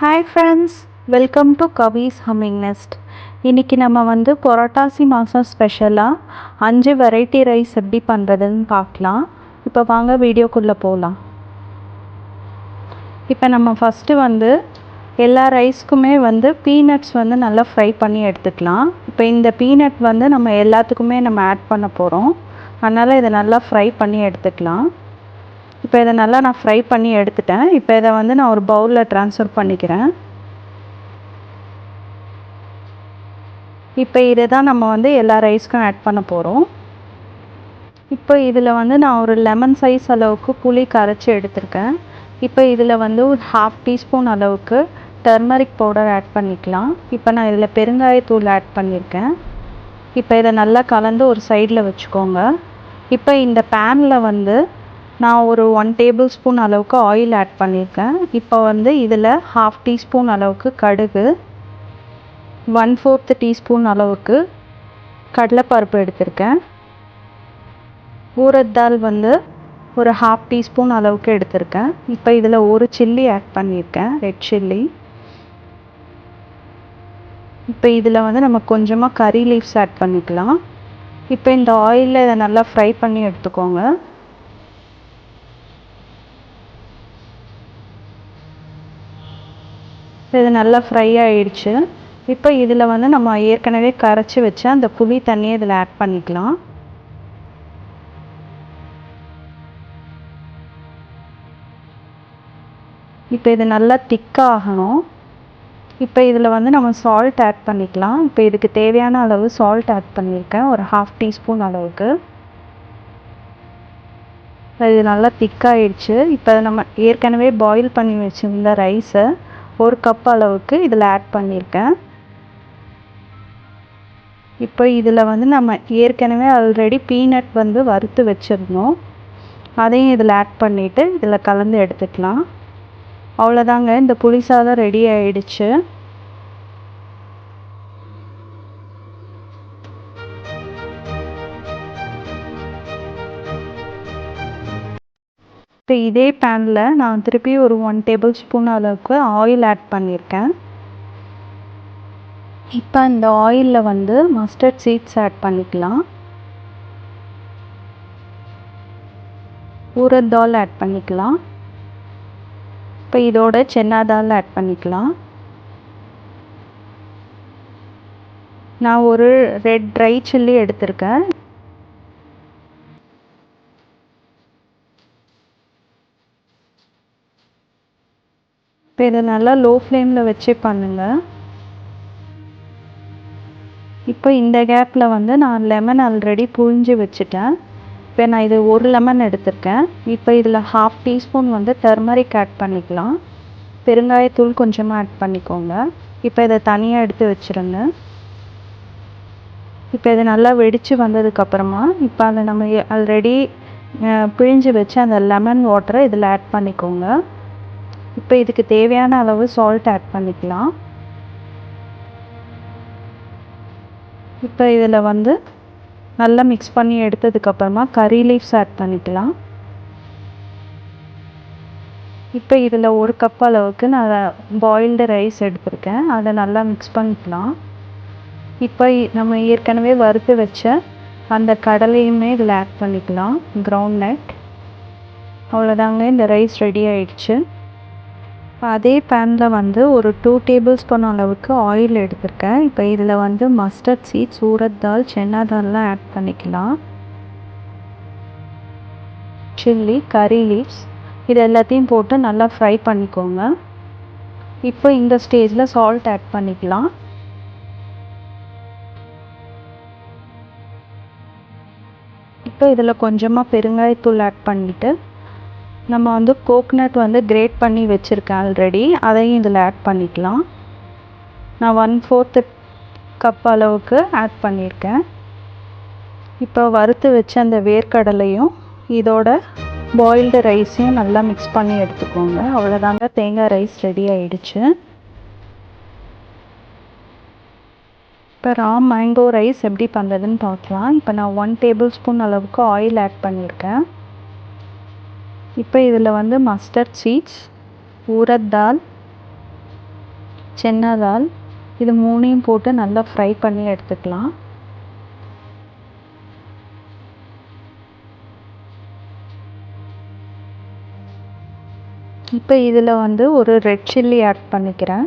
Hi friends, welcome to Kavi's humming nest. இன்றைக்கி நம்ம வந்து புரட்டாசி மாதம் ஸ்பெஷலாக 5 வெரைட்டி ரைஸ் எப்படி பண்ணுறதுன்னு பார்க்கலாம். இப்போ வாங்க வீடியோக்குள்ளே போகலாம். இப்போ நம்ம ஃபஸ்ட்டு வந்து எல்லா ரைஸ்க்குமே வந்து பீனட்ஸ் வந்து நல்லா ஃப்ரை பண்ணி எடுத்துக்கலாம். இப்போ இந்த பீனட் வந்து நம்ம எல்லாத்துக்குமே நம்ம ஆட் பண்ண போகிறோம். அதனால் இதை நல்லா ஃப்ரை பண்ணி எடுத்துக்கலாம். இப்போ இதை நல்லா நான் ஃப்ரை பண்ணி எடுத்துட்டேன். இப்போ இதை வந்து நான் ஒரு பவுலில் ட்ரான்ஸ்ஃபர் பண்ணிக்கிறேன். இப்போ இதை தான் நம்ம வந்து எல்லா ரைஸ்க்கும் ஆட் பண்ண போகிறோம். இப்போ இதில் வந்து நான் ஒரு லெமன் சைஸ் அளவுக்கு புளி கரைச்சி எடுத்திருக்கேன். இப்போ இதில் வந்து ஒரு 1/2 டீஸ்பூன் அளவுக்கு டர்மரிக் பவுடர் ஆட் பண்ணிக்கலாம். இப்போ நான் இதில் பெருங்காயத்தூள் ஆட் பண்ணியிருக்கேன். இப்போ இதை நல்லா கலந்து ஒரு சைடில் வச்சுக்கோங்க. இப்போ இந்த பேனில் வந்து நான் ஒரு 1 டேபிள் ஸ்பூன் அளவுக்கு ஆயில் ஆட் பண்ணியிருக்கேன். இப்போ வந்து இதில் 1/2 டீஸ்பூன் அளவுக்கு கடுகு, 1/4 டீஸ்பூன் அளவுக்கு கடலைப்பருப்பு எடுத்திருக்கேன். ஊரத் தால் வந்து ஒரு 1/2 டீஸ்பூன் அளவுக்கு எடுத்திருக்கேன். இப்போ இதில் ஒரு சில்லி ஆட் பண்ணியிருக்கேன், ரெட் சில்லி. இப்போ இதில் வந்து நம்ம கொஞ்சமாக கறி லீவ்ஸ் ஆட் பண்ணிக்கலாம். இப்போ இந்த ஆயிலில் இதை நல்லா ஃப்ரை பண்ணி எடுத்துக்கோங்க. இது நல்லா ஃப்ரை ஆகிடுச்சு. இப்போ இதில் வந்து நம்ம ஏற்கனவே கரைச்சி வச்ச அந்த புளி தண்ணியை இதில் ஆட் பண்ணிக்கலாம். இப்போ இது நல்லா திக்காக ஆகணும். இப்போ இதில் வந்து நம்ம சால்ட் ஆட் பண்ணிக்கலாம். இப்போ இதுக்கு தேவையான அளவு சால்ட் ஆட் பண்ணியிருக்கேன், ஒரு 1/2 டீஸ்பூன் அளவுக்கு. இது நல்லா திக்காகிடுச்சு. இப்போ நம்ம ஏற்கனவே பாயில் பண்ணி வச்சுருந்த ரைஸை 1 கப் அளவுக்கு இதில் ஆட் பண்ணியிருக்கேன். இப்போ இதில் வந்து நம்ம ஏற்கனவே ஆல்ரெடி பீனட் வந்து வறுத்து வச்சுருந்தோம், அதையும் இதில் ஆட் பண்ணிவிட்டு இதில் கலந்து எடுத்துக்கலாம். அவ்வளோதாங்க, இந்த புளி சாதம் ரெடி ஆகிடுச்சு. இப்போ இதே பேனில் நான் திருப்பி ஒரு 1 டேபிள் ஸ்பூன் அளவுக்கு ஆயில் ஆட் பண்ணியிருக்கேன். இப்போ இந்த ஆயிலில் வந்து மஸ்டர்ட் சீட்ஸ் ஆட் பண்ணிக்கலாம். ஊரத் தால் ஆட் பண்ணிக்கலாம். இப்போ இதோட சென்னா தால் ஆட் பண்ணிக்கலாம். நான் ஒரு ரெட் ட்ரை சில்லி எடுத்திருக்கேன். இப்போ இதை நல்லா லோ ஃப்ளேமில் வச்சு பண்ணுங்கள். இப்போ இந்த கேப்பில் வந்து நான் லெமன் ஆல்ரெடி புழிஞ்சு வச்சுட்டேன். இப்போ நான் இது ஒரு லெமன் எடுத்திருக்கேன். இப்போ இதில் 1/2 டீஸ்பூன் வந்து டர்மரிக் ஆட் பண்ணிக்கலாம். பெருங்காயத்தூள் கொஞ்சமாக ஆட் பண்ணிக்கோங்க. இப்போ இதை தனியாக எடுத்து வச்சுருங்க. இப்போ இது நல்லா வெடித்து வந்ததுக்கப்புறமா இப்போ அதை நம்ம ஆல்ரெடி பிழிஞ்சு வச்சு அந்த லெமன் வாட்டரை இதில் ஆட் பண்ணிக்கோங்க. இப்போ இதுக்கு தேவையான அளவு சால்ட் ஆட் பண்ணிக்கலாம். இப்போ இதில் வந்து நல்லா மிக்ஸ் பண்ணி எடுத்ததுக்கப்புறமா கறி லீவ்ஸ் ஆட் பண்ணிக்கலாம். இப்போ இதில் 1 கப் அளவுக்கு நான் பாயில்டு ரைஸ் எடுத்திருக்கேன், அதை நல்லா மிக்ஸ் பண்ணிக்கலாம். இப்போ நம்ம ஏற்கனவே வறுத்து வச்ச அந்த கடலையுமே இதில் ஆட் பண்ணிக்கலாம், கிரவுண்ட் நட். அவ்வளோதாங்க, இந்த ரைஸ் ரெடி ஆயிடுச்சு. இப்போ அதே பேனில் வந்து ஒரு 2 டேபிள் ஸ்பூன் அளவுக்கு ஆயில் எடுத்திருக்கேன். இப்போ இதில் வந்து மஸ்டர்ட் சீட்ஸ், ஊரத் தால், சென்னா தால்லாம் ஆட் பண்ணிக்கலாம். சில்லி, கறி லீவ்ஸ், இது எல்லாத்தையும் போட்டு நல்லா ஃப்ரை பண்ணிக்கோங்க. இப்போ இந்த ஸ்டேஜில் சால்ட் ஆட் பண்ணிக்கலாம். இப்போ இதில் கொஞ்சமாக பெருங்காயத்தூள் ஆட் பண்ணிவிட்டு நம்ம வந்து கோக்னட் வந்து கிரேட் பண்ணி வச்சுருக்கேன் ஆல்ரெடி, அதையும் இதில் ஆட் பண்ணிக்கலாம். நான் 1/4 கப் அளவுக்கு ஆட் பண்ணியிருக்கேன். இப்போ வறுத்து வச்ச அந்த வேர்க்கடலையும் இதோட பாயில்டு ரைஸையும் நல்லா மிக்ஸ் பண்ணி எடுத்துக்கோங்க. அவ்வளோதாங்க, தேங்காய் ரைஸ் ரெடி ஆகிடுச்சு. இப்போ ரா மேங்கோ ரைஸ் எப்படி பண்ணுறதுன்னு பார்க்கலாம். இப்போ நான் 1 டேபிள் ஸ்பூன் அளவுக்கு ஆயில் ஆட் பண்ணியிருக்கேன். இப்போ இதில் வந்து மஸ்டர்ட் சீட்ஸ், ஊரத் தால், சென்னா தால், இது 3யும் போட்டு நல்லா ஃப்ரை பண்ணி எடுத்துக்கலாம். இப்போ இதில் வந்து ஒரு ரெட் சில்லி ஆட் பண்ணிக்கிறேன்.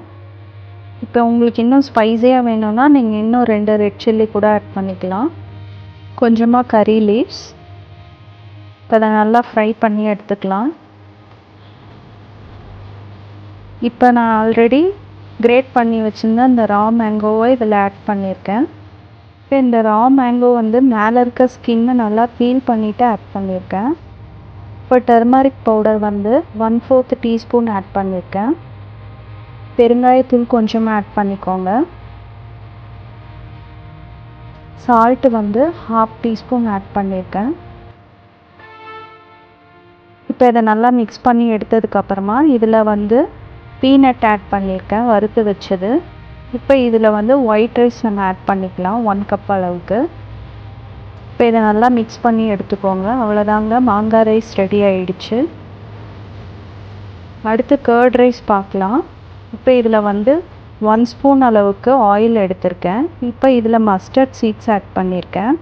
இப்போ உங்களுக்கு இன்னும் ஸ்பைஸியாக வேணும்னா நீங்கள் இன்னும் 2 ரெட் சில்லி கூட ஆட் பண்ணிக்கலாம். கொஞ்சமாக கறி லீவ்ஸ். இப்போ அதை நல்லா ஃப்ரை பண்ணி எடுத்துக்கலாம். இப்போ நான் ஆல்ரெடி கிரேட் பண்ணி வச்சுருந்த அந்த ரா மேங்கோவை இதில் ஆட் பண்ணியிருக்கேன். இப்போ இந்த ரா மேங்கோ வந்து மேலே இருக்க ஸ்கின்னை நல்லா பீல் பண்ணிவிட்டு ஆட் பண்ணியிருக்கேன். இப்போ டர்மரிக் பவுடர் வந்து 1/4 டீஸ்பூன் ஆட் பண்ணியிருக்கேன். பெருங்காயத்தூள் கொஞ்சமாக ஆட் பண்ணிக்கோங்க. சால்ட்டு வந்து 1/2 டீஸ்பூன் ஆட் பண்ணியிருக்கேன். இப்போ இதை நல்லா மிக்ஸ் பண்ணி எடுத்ததுக்கப்புறமா இதில் வந்து பீனட் ஆட் பண்ணியிருக்கேன், வறுத்து வச்சது. இப்போ இதில் வந்து ஒயிட் ரைஸ் நம்ம ஆட் பண்ணிக்கலாம், 1 கப் அளவுக்கு. இப்போ இதை நல்லா மிக்ஸ் பண்ணி எடுத்துக்கோங்க. அவ்வளோதாங்க, மாங்காய் ரைஸ் ரெடி ஆகிடுச்சு. அடுத்து கர்ட் ரைஸ் பார்க்கலாம். இப்போ இதில் வந்து 1 ஸ்பூன் அளவுக்கு ஆயில் எடுத்திருக்கேன். இப்போ இதில் மஸ்டர்ட் சீட்ஸ் ஆட் பண்ணியிருக்கேன்.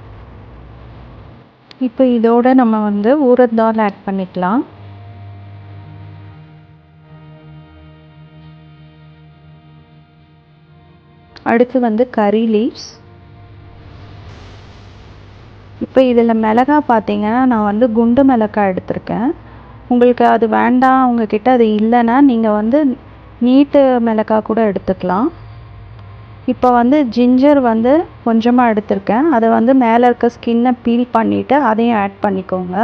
இப்போ இதோட நம்ம வந்து ஊரத் தால் ஆட் பண்ணிக்கலாம். அடுத்து வந்து கறி லீவ்ஸ். இப்போ இதில் மிளகாய் பார்த்தீங்கன்னா நான் வந்து குண்டு மிளகாய் எடுத்திருக்கேன். உங்களுக்கு அது வேண்டாம், உங்ககிட்ட அது இல்லைன்னா நீங்கள் வந்து நீட்டு மிளகாய் கூட எடுத்துக்கலாம். இப்போ வந்து ஜிஞ்சர் வந்து கொஞ்சமாக எடுத்திருக்கேன். அதை வந்து மேலே இருக்க ஸ்கின்னை பீல் பண்ணிவிட்டு அதையும் ஆட் பண்ணிக்கோங்க.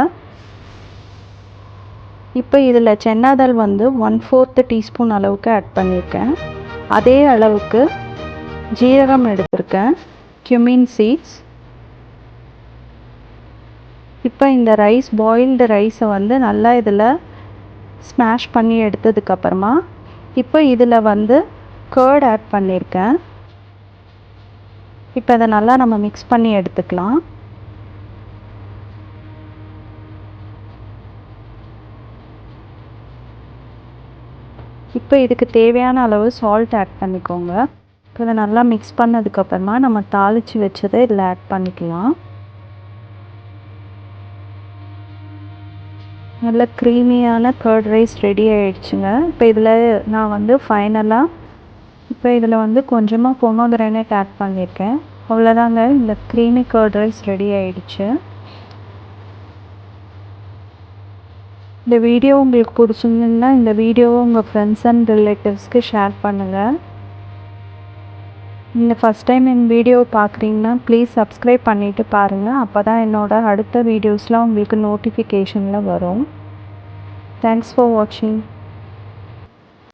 இப்போ இதில் சென்னா தால் வந்து 1/4 டீஸ்பூன் அளவுக்கு ஆட் பண்ணியிருக்கேன். அதே அளவுக்கு ஜீரகம் எடுத்திருக்கேன், cumin சீட்ஸ். இப்போ இந்த ரைஸ், பாயில்டு ரைஸை வந்து நல்லா இதில் ஸ்மாஷ் பண்ணி எடுத்ததுக்கப்புறமா இப்போ இதில் வந்து கர்ட் ஆட் பண்ணியிருக்கேன். இப்போ அதை நல்லா நம்ம மிக்ஸ் பண்ணி எடுத்துக்கலாம். இப்போ இதுக்கு தேவையான அளவு சால்ட் ஆட் பண்ணிக்கோங்க. இப்போ இதை நல்லா மிக்ஸ் பண்ணதுக்கப்புறமா நம்ம தாளித்து வச்சதை இதில் ஆட் பண்ணிக்கலாம். நல்ல க்ரீமியான கர்ட் ரைஸ் ரெடி ஆகிடுச்சுங்க. இப்போ இதில் நான் வந்து ஃபைனலாக இப்போ இதில் வந்து கொஞ்சமாக பொமோகிரானேட் ஆட் பண்ணியிருக்கேன். அவ்வளோதாங்க, இந்த க்ரீமி கர்ட் ரைஸ் ரெடி ஆகிடுச்சு. இந்த வீடியோ உங்களுக்கு பிடிச்சிருந்ததுன்னா இந்த வீடியோவை உங்கள் ஃப்ரெண்ட்ஸ் அண்ட் ரிலேட்டிவ்ஸ்க்கு ஷேர் பண்ணுங்கள். நீங்கள் ஃபஸ்ட் டைம் என் வீடியோ பார்க்குறீங்கன்னா ப்ளீஸ் சப்ஸ்கிரைப் பண்ணிவிட்டு பாருங்கள். அப்போ தான் என்னோடய அடுத்த வீடியோஸ்லாம் உங்களுக்கு நோட்டிஃபிகேஷனில் வரும். தேங்க்ஸ் ஃபார் வாட்சிங்.